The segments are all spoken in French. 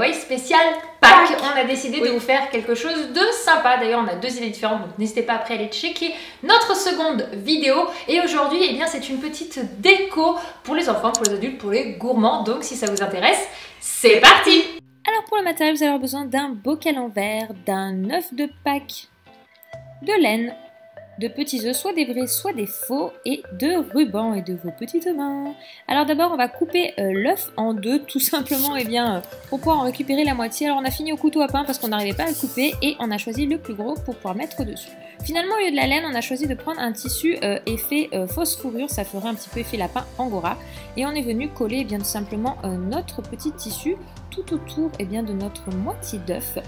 DIY spécial Pâques. On a décidé de vous faire quelque chose de sympa. D'ailleurs, on a 2 idées différentes, donc n'hésitez pas après à aller checker notre seconde vidéo. Et aujourd'hui, eh bien, c'est une petite déco pour les enfants, pour les adultes, pour les gourmands. Donc, si ça vous intéresse, c'est parti! Alors pour le matériel, vous allez avoir besoin d'un bocal en verre, d'un œuf de Pâques, de laine, de petits œufs, soit des vrais, soit des faux, et de ruban et de vos petites mains. Alors d'abord, on va couper l'œuf en deux, tout simplement, pour pouvoir en récupérer la moitié. Alors on a fini au couteau à pain parce qu'on n'arrivait pas à le couper, et on a choisi le plus gros pour pouvoir mettre dessus. Finalement, au lieu de la laine, on a choisi de prendre un tissu effet fausse fourrure, ça ferait un petit peu effet lapin angora, et on est venu coller tout simplement notre petit tissu tout autour de notre moitié d'œuf,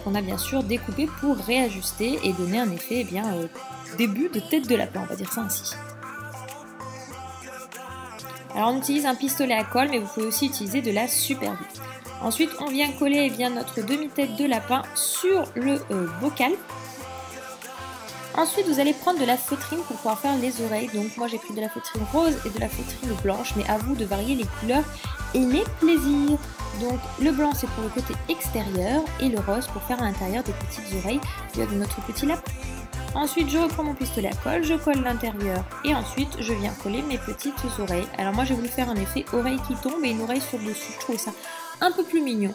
qu'on a bien sûr découpé pour réajuster et donner un effet début de tête de lapin, on va dire ça ainsi. Alors on utilise un pistolet à colle, mais vous pouvez aussi utiliser de la super glue. Ensuite on vient coller notre demi-tête de lapin sur le bocal. Ensuite vous allez prendre de la feutrine pour pouvoir faire les oreilles. Donc moi j'ai pris de la feutrine rose et de la feutrine blanche, mais à vous de varier les couleurs et les plaisirs. Donc le blanc c'est pour le côté extérieur et le rose pour faire à l'intérieur des petites oreilles de notre petit lapin. Ensuite je reprends mon pistolet à colle, je colle l'intérieur et ensuite je viens coller mes petites oreilles. Alors moi j'ai voulu faire un effet oreille qui tombe et une oreille sur le dessus, je trouve ça un peu plus mignon.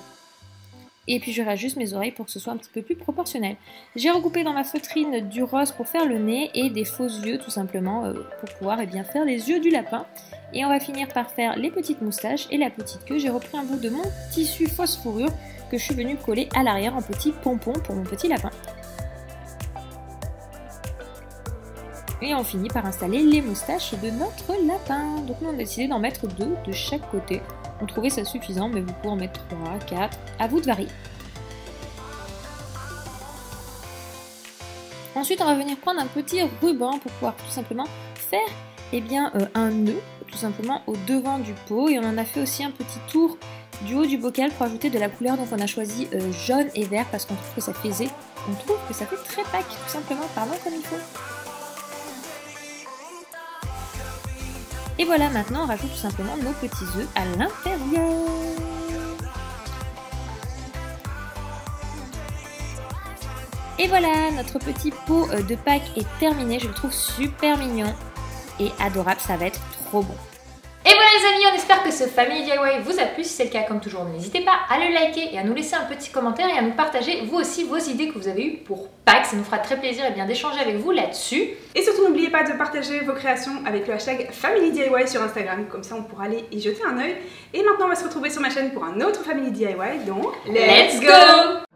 Et puis je réajuste mes oreilles pour que ce soit un petit peu plus proportionnel. J'ai recoupé dans ma feutrine du rose pour faire le nez et des faux yeux tout simplement pour pouvoir faire les yeux du lapin. Et on va finir par faire les petites moustaches et la petite queue. J'ai repris un bout de mon tissu fausse fourrure que je suis venue coller à l'arrière en petit pompon pour mon petit lapin. Et on finit par installer les moustaches de notre lapin. Donc nous on a décidé d'en mettre 2 de chaque côté. On trouvait ça suffisant, mais vous pouvez en mettre 3, 4, à vous de varier. Ensuite on va venir prendre un petit ruban pour pouvoir tout simplement faire un nœud tout simplement au devant du pot, et on en a fait aussi un petit tour du haut du bocal pour ajouter de la couleur. Donc on a choisi jaune et vert parce qu'on trouve que ça fait très Pâques, tout simplement, parlons comme il faut. Et voilà, maintenant on rajoute tout simplement nos petits œufs à l'intérieur. Et voilà, notre petit pot de Pâques est terminé. Je le trouve super mignon et adorable, ça va être trop bon. Et voilà les amis, on espère que ce Family DIY vous a plu. Si c'est le cas, comme toujours, n'hésitez pas à le liker et à nous laisser un petit commentaire et à nous partager vous aussi vos idées que vous avez eues pour Pâques. Ça nous fera très plaisir d'échanger avec vous là-dessus. Et surtout n'oubliez pas de partager vos créations avec le hashtag Family DIY sur Instagram, comme ça on pourra aller y jeter un œil. Et maintenant on va se retrouver sur ma chaîne pour un autre Family DIY, donc let's go!